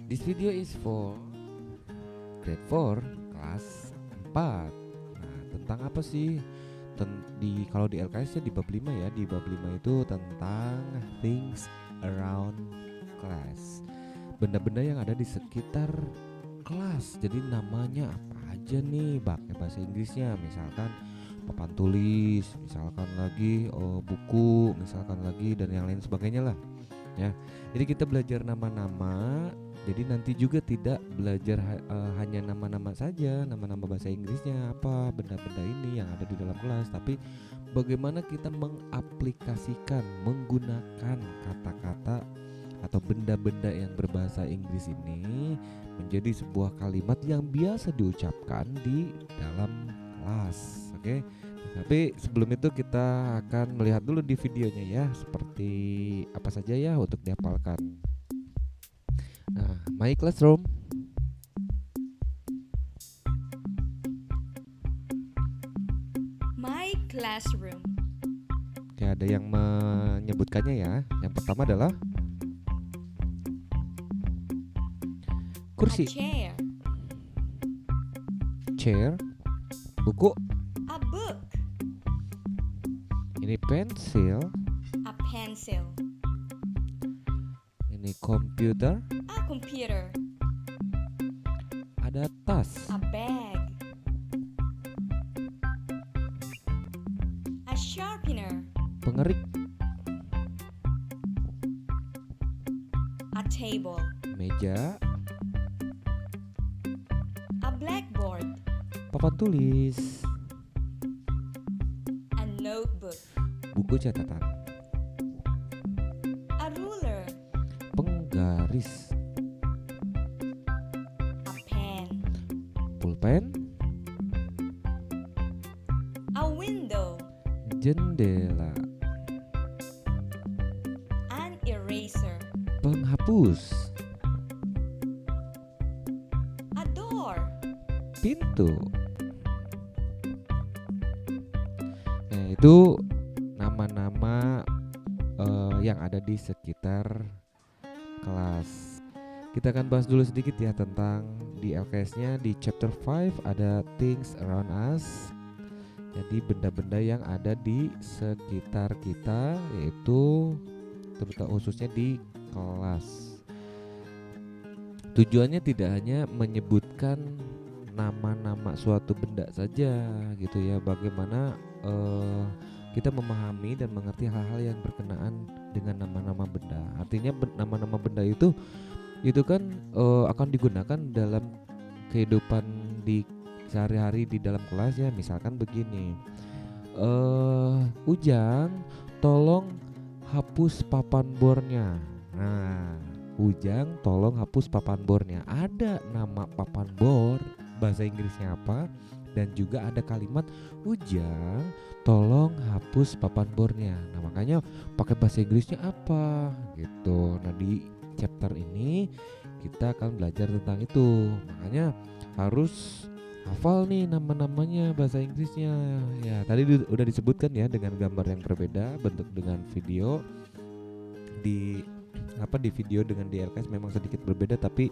This video is for grade 4 kelas 4. Nah, tentang apa sih? Kalau di LKS ya di bab 5 ya. Di bab 5 itu tentang things around class. Benda-benda yang ada di sekitar kelas. Jadi namanya apa aja nih? Pakai bahasa Inggrisnya. Misalkan papan tulis, misalkan lagi buku, misalkan lagi dan yang lain sebagainya lah. Ya. Jadi kita belajar nama-nama. Jadi nanti juga tidak belajar hanya nama-nama saja, nama-nama bahasa Inggrisnya apa, benda-benda ini yang ada di dalam kelas, tapi bagaimana kita mengaplikasikan, menggunakan kata-kata atau benda-benda yang berbahasa Inggris ini menjadi sebuah kalimat yang biasa diucapkan di dalam kelas. Oke. Tapi sebelum itu kita akan melihat dulu di videonya ya, seperti apa saja ya untuk dihafalkan. Nah, my classroom. My classroom. Oke, ada yang menyebutkannya ya. Yang pertama adalah A kursi, chair. chair, buku, A book. ini pensil, A pencil. ini komputer, A computer. ada tas, A bag. A sharpener. pengerik, A table. meja, A blackboard. papan tulis, A notebook. buku catatan, A ruler. penggaris, A pen. pulpen, A window. jendela, An eraser. penghapus, A door. pintu. Nah, itu nama-nama yang ada di sekitar kelas. Kita akan bahas dulu sedikit ya tentang di LKS-nya di chapter 5 ada things around us. Jadi benda-benda yang ada di sekitar kita, yaitu terutama khususnya di kelas. Tujuannya tidak hanya menyebutkan nama-nama suatu benda saja gitu ya, bagaimana kita memahami dan mengerti hal-hal yang berkenaan dengan nama-nama benda. Artinya nama-nama benda itu kan akan digunakan dalam kehidupan di sehari-hari di dalam kelas ya. Misalkan begini, Ujang tolong hapus papan bornya. Nah, Ujang tolong hapus papan bornya. Ada nama papan bor, bahasa Inggrisnya apa, dan juga ada kalimat Ujang tolong hapus papan bornya. Nah, makanya pakai bahasa Inggrisnya apa gitu. Nah, di chapter ini kita akan belajar tentang itu. Makanya harus hafal nih nama-namanya bahasa Inggrisnya. Ya, tadi udah disebutkan ya dengan gambar yang berbeda, bentuk dengan video. Di video dengan di LKS memang sedikit berbeda tapi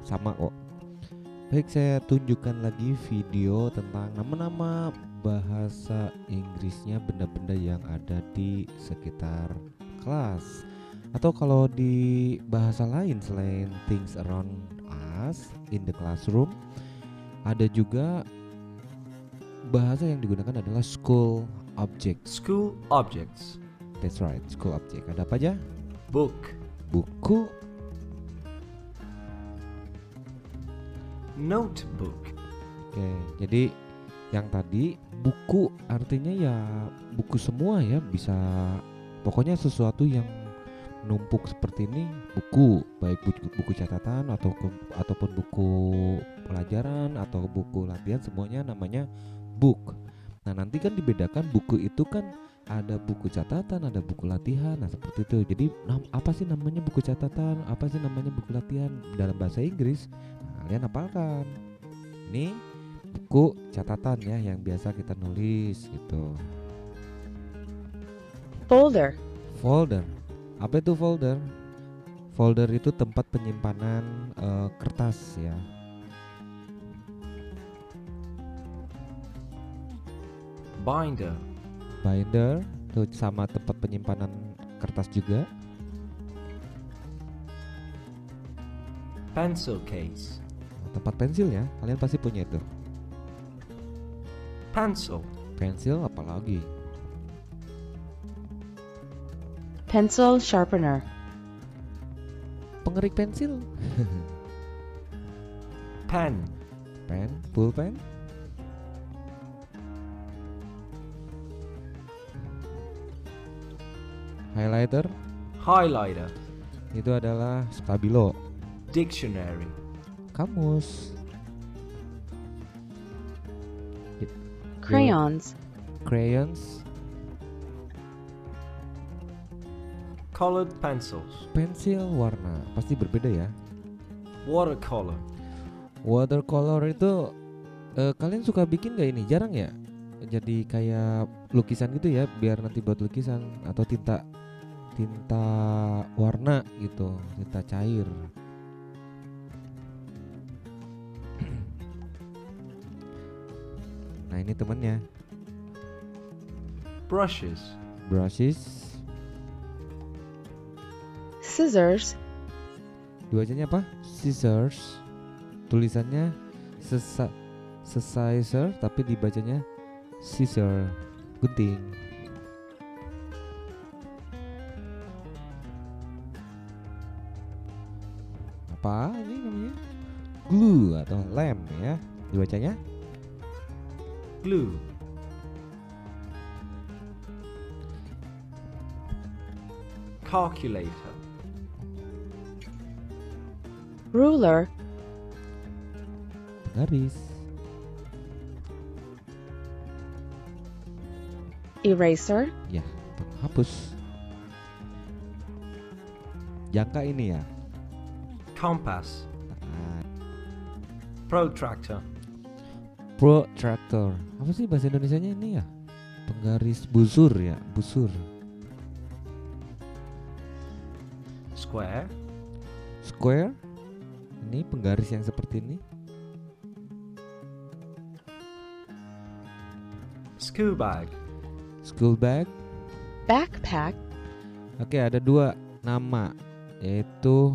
sama kok. Baik, saya tunjukkan lagi video tentang nama-nama bahasa Inggrisnya benda-benda yang ada di sekitar kelas. Atau kalau di bahasa lain selain things around us in the classroom, ada juga bahasa yang digunakan adalah school objects. School objects. That's right, school object. Ada apa aja? Book. Buku, Notebook. oke, jadi yang tadi buku artinya ya buku semua ya, bisa pokoknya sesuatu yang numpuk seperti ini buku, baik buku catatan ataupun buku pelajaran atau buku latihan, semuanya namanya book. Nah, nanti kan dibedakan buku itu kan ada buku catatan, ada buku latihan. Nah, seperti itu. Jadi apa sih namanya buku catatan, apa sih namanya buku latihan dalam bahasa Inggris? Nah, kalian hafalkan. Ini buku catatan ya yang biasa kita nulis gitu. Folder. Folder. Apa itu folder? Folder itu tempat penyimpanan kertas ya. Binder. Binder itu sama tempat penyimpanan kertas juga. Pencil case. Tempat pensil ya, kalian pasti punya itu. Pencil. Pensil apalagi? Pencil sharpener. Pengerik pensil. Pen. Pen, pulpen. Highlighter Highlighter. itu adalah stabilo. Dictionary. Kamus. Crayons. Crayons. Colored pencils. Pensil warna pasti berbeda ya. Watercolor. Watercolor itu kalian suka bikin gak ini? Jarang ya. Jadi kayak lukisan gitu ya, biar nanti buat lukisan atau tinta warna gitu, tinta cair. Nah ini temennya. Brushes. Brushes. Scissors. Bacanya apa? Scissors. Tulisannya scissor tapi dibacanya scissor. Gunting. Apa ini namanya? Glue atau lem ya. Dibacanya Glue. Calculator. Ruler. garis. Eraser. Ya, penghapus. Jangka ini ya. Compass. Nah, Protractor. protractor. Apa sih bahasa Indonesianya ini ya? Penggaris busur ya, busur. Square. Square. Ini penggaris yang seperti ini. School bag. School bag. Backpack. Oke, ada dua nama, yaitu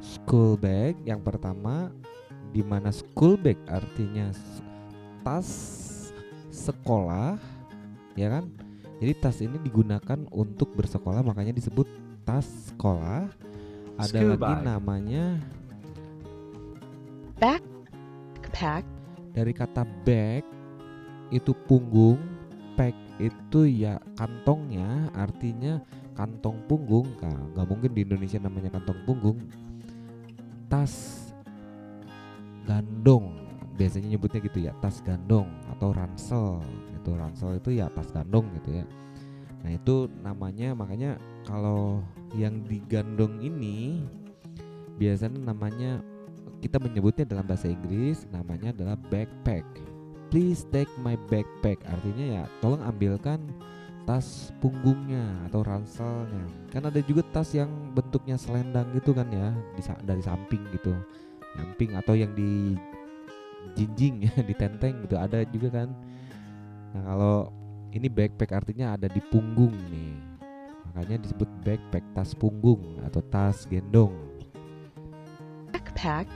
school bag. Yang pertama, di mana school bag artinya tas sekolah, ya kan? Jadi tas ini digunakan untuk bersekolah, makanya disebut tas sekolah. Ada School lagi bag. namanya Backpack. dari kata bag itu punggung, pack itu ya kantongnya, artinya kantong punggung. Nah, nggak mungkin di Indonesia namanya kantong punggung. Tas gandong biasanya nyebutnya gitu ya, tas gandong atau ransel. Itu ransel itu ya tas gandong gitu ya. Nah itu namanya, makanya kalau yang digandong ini biasanya namanya, kita menyebutnya dalam bahasa Inggris namanya adalah backpack. Please take my backpack, artinya ya tolong ambilkan tas punggungnya atau ranselnya. Kan ada juga tas yang bentuknya selendang gitu kan ya, dari samping gitu, samping atau yang di jinjing ya, ditenteng gitu ada juga kan. Nah kalau ini backpack artinya ada di punggung nih, makanya disebut backpack, tas punggung atau tas gendong. Backpack.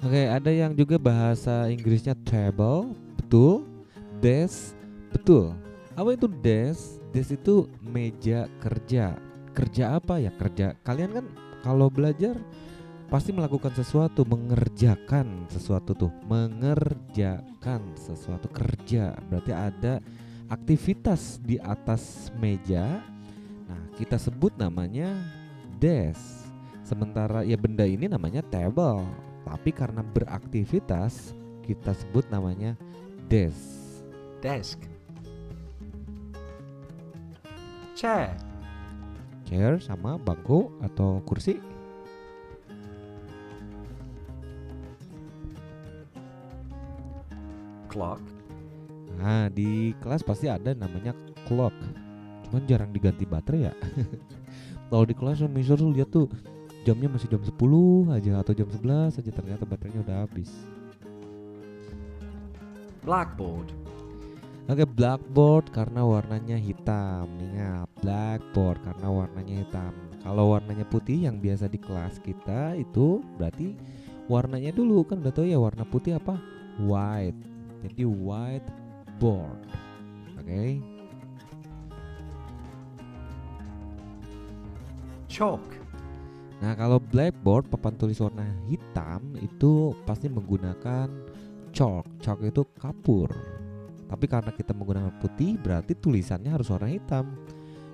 Oke, ada yang juga bahasa Inggrisnya table, betul. Desk, betul. Apa itu desk? Desk itu meja kerja. Kerja apa ya? Kerja. Kalian kan kalau belajar pasti melakukan sesuatu, mengerjakan sesuatu tuh. Mengerjakan sesuatu, kerja. Berarti ada aktivitas di atas meja. Nah, kita sebut namanya desk. Sementara ya benda ini namanya table. Tapi karena beraktivitas kita sebut namanya desk. Desk. Chair. Chair sama bangku atau kursi. Clock. Nah di kelas pasti ada namanya clock. cuman jarang diganti baterai ya. Kalau di kelas Mister tuh lihat tuh jamnya masih jam 10 aja atau jam 11 aja, ternyata baterainya udah habis. Blackboard. Oke, blackboard karena warnanya hitam. Ingat, blackboard karena warnanya hitam. Kalau warnanya putih yang biasa di kelas kita itu berarti warnanya dulu kan udah tahu ya, warna putih apa? White. Jadi white board. Oke. Chalk. Nah, kalau blackboard papan tulis warna hitam itu pasti menggunakan chalk. Chalk itu kapur. Tapi karena kita menggunakan putih berarti tulisannya harus warna hitam.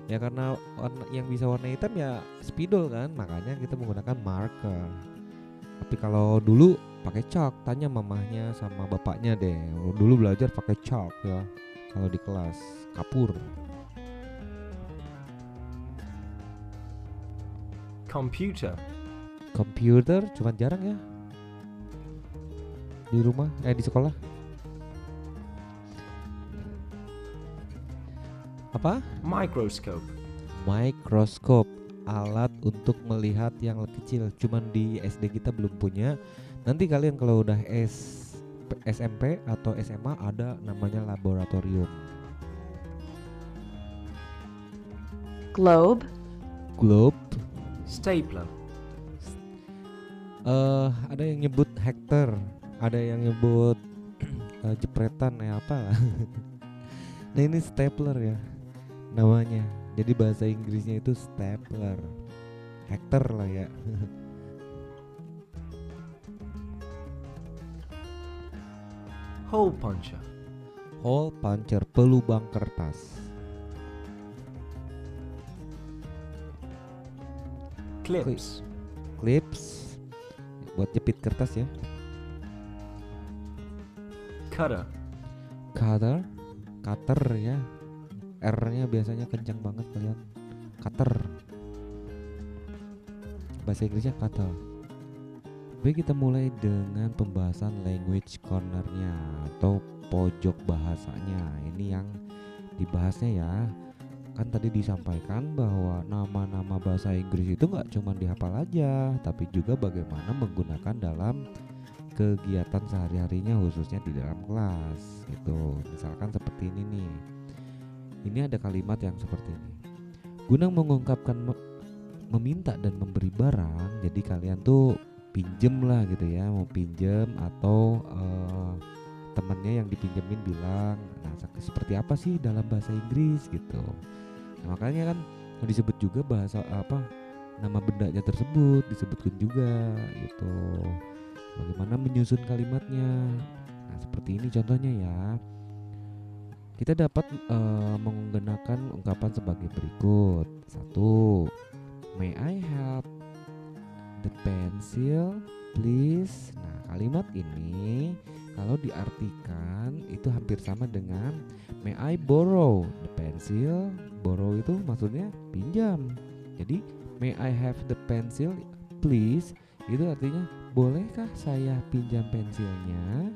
Ya karena warna yang bisa warna hitam ya spidol kan, makanya kita menggunakan marker. Tapi kalau dulu pakai chalk, tanya mamahnya sama bapaknya deh. Dulu belajar pakai chalk ya kalau di kelas, kapur. Computer. Computer cuman jarang ya di rumah, di sekolah. Apa? Microscope. Microscope, alat untuk melihat yang kecil. Cuman di SD kita belum punya. Nanti kalian kalau udah SMP atau SMA ada namanya laboratorium. Globe. Globe. Stapler. Ada yang nyebut hektar, ada yang nyebut jepretan ya apa lah. Nah ini stapler ya namanya. Jadi bahasa Inggrisnya itu stapler. Hektar lah ya. Hole puncher. Hole puncher, pelubang kertas. Clips. Clips buat jepit kertas ya. Cutter. Cutter, cutter ya. R-nya biasanya kencang banget kalian. Cutter. Bahasa Inggrisnya cutter. Baik, kita mulai dengan pembahasan language corner-nya atau pojok bahasanya. Ini yang dibahasnya ya. Kan tadi disampaikan bahwa nama-nama bahasa Inggris itu nggak cuma dihafal aja, tapi juga bagaimana menggunakan dalam kegiatan sehari-harinya, khususnya di dalam kelas gitu. Misalkan seperti ini nih. Ini ada kalimat yang seperti ini. Guna mengungkapkan meminta dan memberi barang. Jadi kalian tuh pinjem lah gitu ya, mau pinjem atau temennya yang dipinjemin bilang, nah seperti apa sih dalam bahasa Inggris gitu. Nah, makanya kan disebut juga bahasa apa, nama bendanya tersebut disebutkan juga gitu. Bagaimana menyusun kalimatnya. Nah seperti ini contohnya ya. Kita dapat menggunakan ungkapan sebagai berikut. 1. May I help the pencil please? Nah kalimat ini kalau diartikan itu hampir sama dengan may I borrow the pencil. Borrow itu maksudnya pinjam. Jadi may I have the pencil please itu artinya bolehkah saya pinjam pensilnya?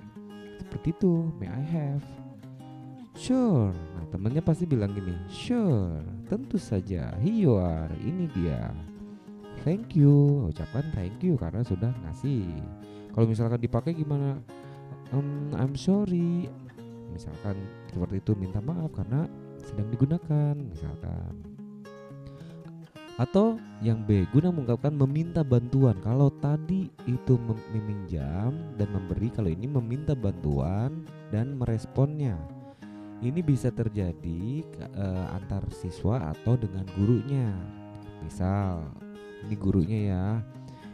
Seperti itu, may I have. Sure. Nah temennya pasti bilang gini, sure, tentu saja, here you are, ini dia. Thank you, ucapkan thank you karena sudah ngasih. Kalau misalkan dipakai gimana? I'm sorry. Misalkan seperti itu, minta maaf karena sedang digunakan misalkan. Atau yang B, guna mengungkapkan meminta bantuan. Kalau tadi itu meminjam dan memberi, kalau ini meminta bantuan dan meresponnya. Ini bisa terjadi antar siswa atau dengan gurunya. Misal, ini gurunya ya.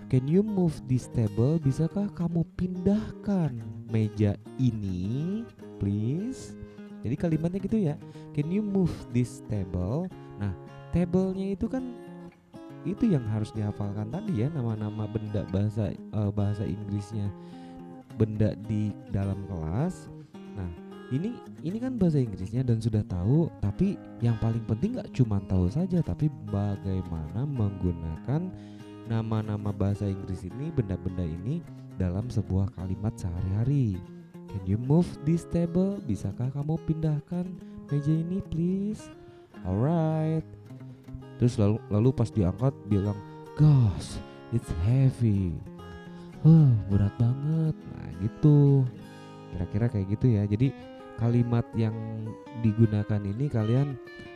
Can you move this table? Bisakah kamu pindahkan meja ini, please? Jadi kalimatnya gitu ya. Can you move this table? Nah, table-nya itu kan itu yang harus dihafalkan tadi ya, nama-nama benda bahasa Inggrisnya, benda di dalam kelas. Nah, ini kan bahasa Inggrisnya dan sudah tahu, tapi yang paling penting nggak cuma tahu saja, tapi bagaimana menggunakan nama-nama bahasa Inggris ini, benda-benda ini dalam sebuah kalimat sehari-hari. Can you move this table? Bisakah kamu pindahkan meja ini, please? Alright. Terus lalu pas diangkat bilang, gosh, it's heavy. Berat banget. Nah gitu. Kira-kira kayak gitu ya. Jadi kalimat yang digunakan ini kalian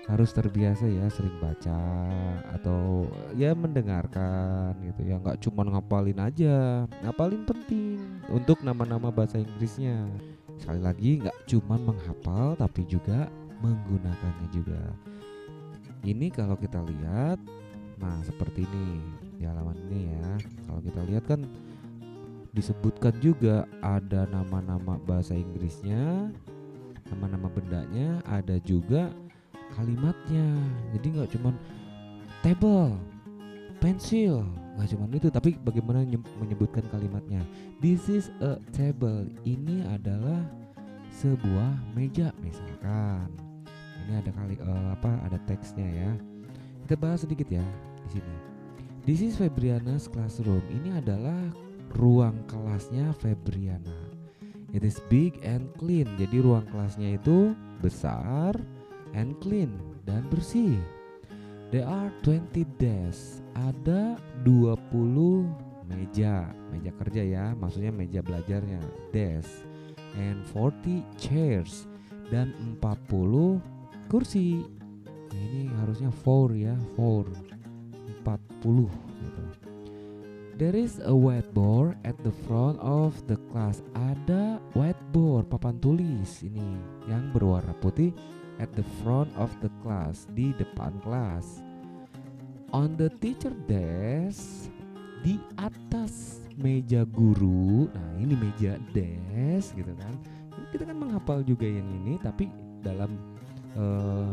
harus terbiasa ya, sering baca atau ya mendengarkan gitu ya, nggak cuma ngapalin aja. Ngapalin penting untuk nama-nama bahasa Inggrisnya. Sekali lagi, nggak cuma menghafal tapi juga menggunakannya juga. Ini kalau kita lihat, nah seperti ini di halaman ini ya. Kalau kita lihat kan disebutkan juga ada nama-nama bahasa Inggrisnya, nama-nama bendanya, ada juga kalimatnya. Jadi nggak cuman table, pensil, nggak cuman itu, tapi bagaimana menyebutkan kalimatnya. This is a table. Ini adalah sebuah meja misalkan. Ini ada ada teksnya ya. Kita bahas sedikit ya di sini. This is Febriana's classroom. Ini adalah ruang kelasnya Febriana. It is big and clean. Jadi ruang kelasnya itu besar and clean dan bersih. There are 20 desks. Ada 20 meja kerja ya, maksudnya meja belajarnya, desk. And 40 chairs, dan 40 kursi. Nah, ini harusnya 4 ya, 40 gitu. There is a whiteboard at the front of the class. Ada whiteboard, papan tulis ini yang berwarna putih at the front of the class, di depan kelas. On the teacher desk, di atas meja guru. Nah, ini meja desk gitu kan. Kita kan menghafal juga yang ini tapi dalam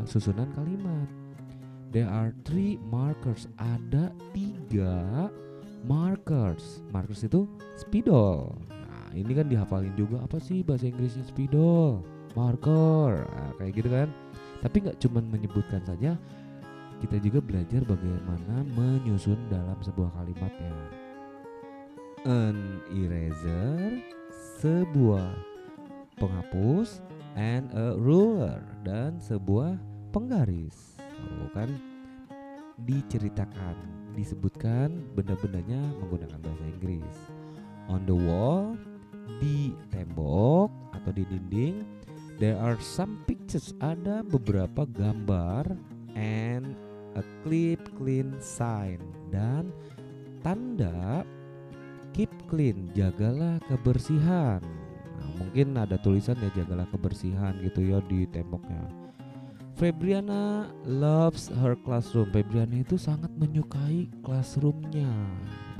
susunan kalimat. There are 3 markers. Ada 3 markers. Markers itu spidol. Nah, ini kan dihafalin juga, apa sih bahasa Inggrisnya spidol? Marker. Nah, kayak gitu kan. Tapi nggak cuman menyebutkan saja, kita juga belajar bagaimana menyusun dalam sebuah kalimatnya. An eraser, sebuah penghapus, and a ruler, dan sebuah penggaris. Kan diceritakan, disebutkan benda-bendanya menggunakan bahasa Inggris. On the wall, di tembok atau di dinding, there are some pictures, ada beberapa gambar, and a keep clean sign, dan tanda keep clean, jagalah kebersihan. Nah, mungkin ada tulisan ya, jagalah kebersihan gitu ya di temboknya. Febriana loves her classroom. Febriana itu sangat menyukai classroomnya,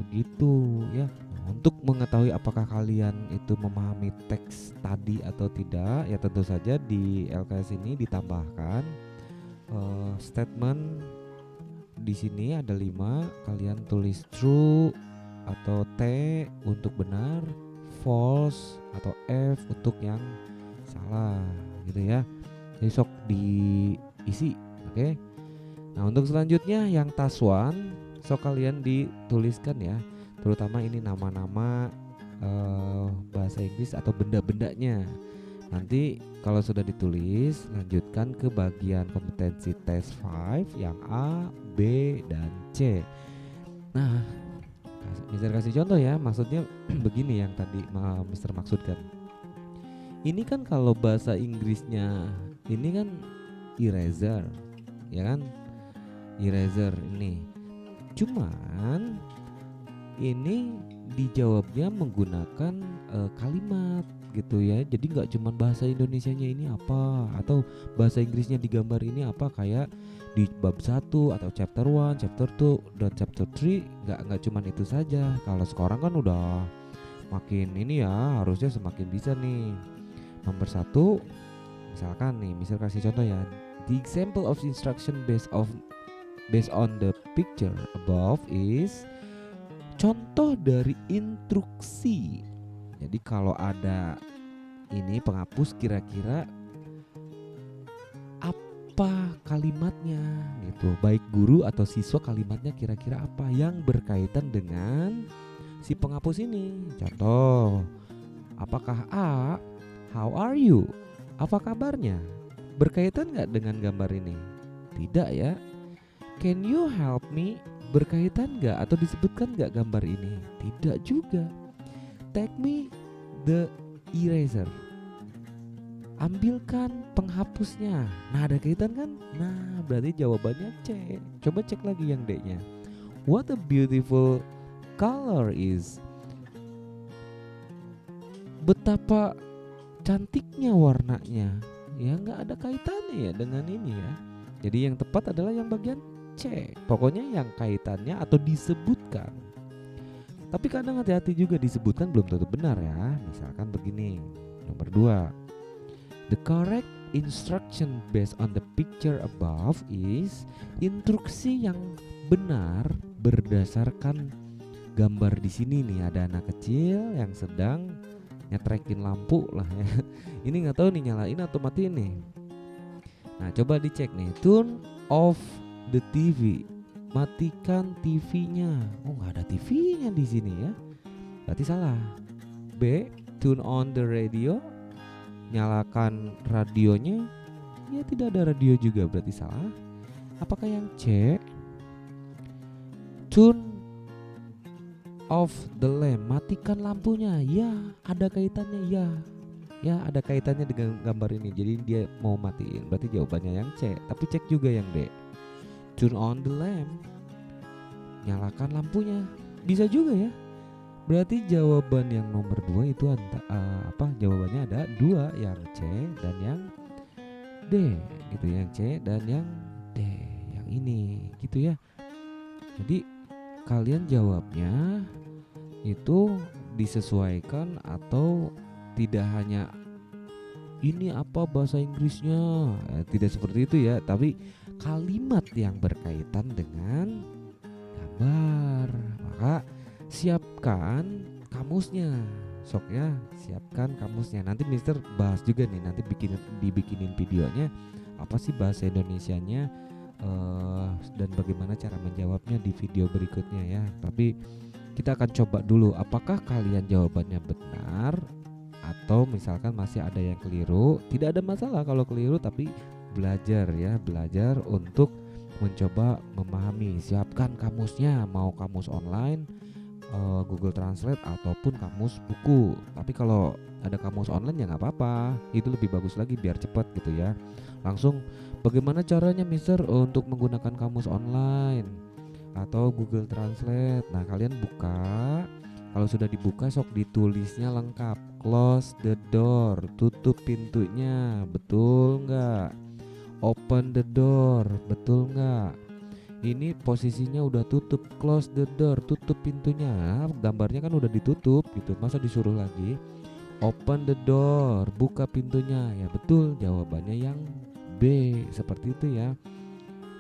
begitu ya. Nah, untuk mengetahui apakah kalian itu memahami teks tadi atau tidak, ya tentu saja di LKS ini ditambahkan statement. Di sini ada 5, kalian tulis true atau T untuk benar, false atau F untuk yang salah gitu ya. Jadi sok diisi, oke? Nah, untuk selanjutnya yang task 1, sok kalian dituliskan ya, terutama ini nama-nama bahasa Inggris atau benda-bendanya. Nanti kalau sudah ditulis, lanjutkan ke bagian kompetensi test 5 yang A, B, dan C. Nah, Mister kasih contoh ya, maksudnya begini yang tadi Mister maksudkan. Ini kan kalau bahasa Inggrisnya ini kan eraser, ya kan? Eraser ini. Cuman ini dijawabnya menggunakan kalimat gitu ya. Jadi nggak cuma bahasa Indonesianya ini apa, atau bahasa Inggrisnya di gambar ini apa, kayak di bab 1 atau chapter 1, chapter 2, dan chapter 3. Nggak cuma itu saja. Kalau sekarang kan udah makin ini ya, harusnya semakin bisa nih. Nomor 1, misalkan nih, misal kasih contoh ya. The example of instruction based on the picture above is, contoh dari instruksi. Jadi kalau ada ini penghapus, kira-kira apa kalimatnya gitu. Baik guru atau siswa, kalimatnya kira-kira apa yang berkaitan dengan si penghapus ini. Contoh, apakah A, how are you? Apa kabarnya? Berkaitan nggak dengan gambar ini? Tidak ya. Can you help me? Berkaitan nggak atau disebutkan nggak gambar ini? Tidak juga. Take me the eraser. Ambilkan penghapusnya. Nah, ada kaitan kan? Nah, berarti jawabannya C. Coba cek lagi yang D-nya. What a beautiful color is. Betapa cantiknya warnanya. Ya nggak ada kaitannya ya dengan ini ya. Jadi yang tepat adalah yang bagian C. Pokoknya yang kaitannya atau disebutkan. Tapi kadang hati-hati juga, disebutkan belum tentu benar ya. Misalkan begini. Nomor 2. The correct instruction based on the picture above is, instruksi yang benar berdasarkan gambar di sini nih. Ada anak kecil yang sedang nyetrekin lampu lah ya. Ini nggak tahu nih nyalain atau matiin nih. Nah, coba dicek nih. Turn off the TV. Matikan TV-nya. Oh, nggak ada TV-nya di sini ya. Berarti salah. B. Turn on the radio. Nyalakan radionya. Ya, tidak ada radio juga, berarti salah. Apakah yang C? Turn off the lamp. Matikan lampunya. Ya, ada kaitannya ya. Ya, ada kaitannya dengan gambar ini. Jadi dia mau matiin. Berarti jawabannya yang C. Tapi cek juga yang D. Turn on the lamp. Nyalakan lampunya. Bisa juga ya. Berarti jawaban yang nomor 2 itu jawabannya ada 2, yang C dan yang D gitu, yang C dan yang D, yang ini gitu ya. Jadi kalian jawabnya itu disesuaikan atau tidak hanya ini apa bahasa Inggrisnya, tidak seperti itu ya, tapi kalimat yang berkaitan dengan gambar. Maka siapkan kamusnya, sok ya, siapkan kamusnya. Nanti Mister bahas juga nih, nanti dibikinin videonya apa sih bahasa Indonesianya dan bagaimana cara menjawabnya di video berikutnya ya. Tapi kita akan coba dulu apakah kalian jawabannya benar atau misalkan masih ada yang keliru. Tidak ada masalah kalau keliru, tapi belajar ya, belajar untuk mencoba memahami. Siapkan kamusnya, mau kamus online, Google Translate ataupun kamus buku. Tapi kalau ada kamus online ya nggak apa-apa, itu lebih bagus lagi biar cepat gitu ya. Langsung bagaimana caranya Mister untuk menggunakan kamus online atau Google Translate. Nah, kalian buka. Kalau sudah dibuka sok ditulisnya lengkap. Close the door, tutup pintunya, betul nggak? Open the door, betul nggak? Ini posisinya udah tutup, close the door, tutup pintunya. Gambarnya kan udah ditutup gitu, masa disuruh lagi? Open the door, buka pintunya. Ya betul, jawabannya yang B, seperti itu ya.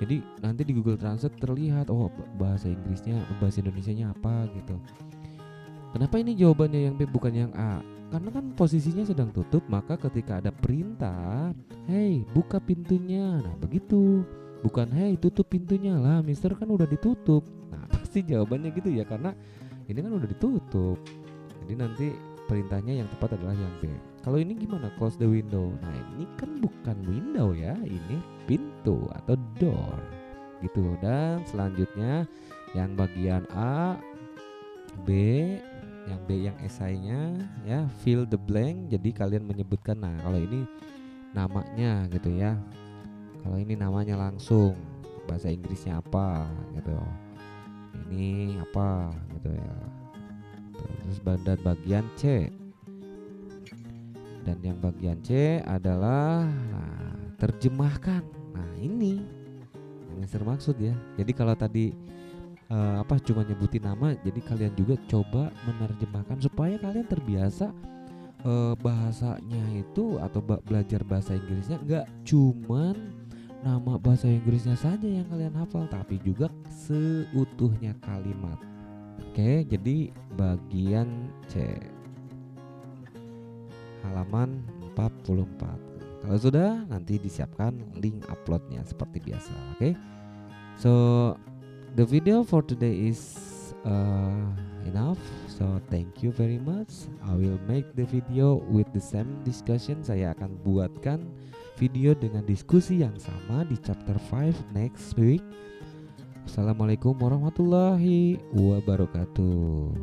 Jadi nanti di Google Translate terlihat bahasa Inggrisnya, bahasa Indonesianya apa gitu. Kenapa ini jawabannya yang B bukan yang A? Karena kan posisinya sedang tutup, maka ketika ada perintah, hey buka pintunya, nah begitu. Bukan hey tutup pintunya lah, Mister kan udah ditutup. Nah pasti jawabannya gitu ya, karena ini kan udah ditutup. Jadi nanti perintahnya yang tepat adalah yang B. Kalau ini gimana? Close the window. Nah ini kan bukan window ya, ini pintu atau door gitu. Dan selanjutnya yang bagian A, B, yang B yang esainya ya, fill the blank. Jadi kalian menyebutkan, nah kalau ini namanya gitu ya, kalau ini namanya langsung bahasa Inggrisnya apa gitu, ini apa gitu ya. Terus bagian C, dan yang bagian C adalah terjemahkan. Nah ini yang Mister maksud ya. Jadi kalau tadi cuma nyebutin nama, jadi kalian juga coba menerjemahkan supaya kalian terbiasa bahasanya itu atau belajar bahasa Inggrisnya nggak cuman nama bahasa Inggrisnya saja yang kalian hafal, tapi juga seutuhnya kalimat. Oke, jadi bagian C, halaman 44. Kalau sudah, nanti disiapkan link uploadnya seperti biasa. Oke, so the video for today is enough. So thank you very much. I will make the video with the same discussion. Saya akan buatkan video dengan diskusi yang sama di chapter 5 next week. Assalamualaikum warahmatullahi wabarakatuh.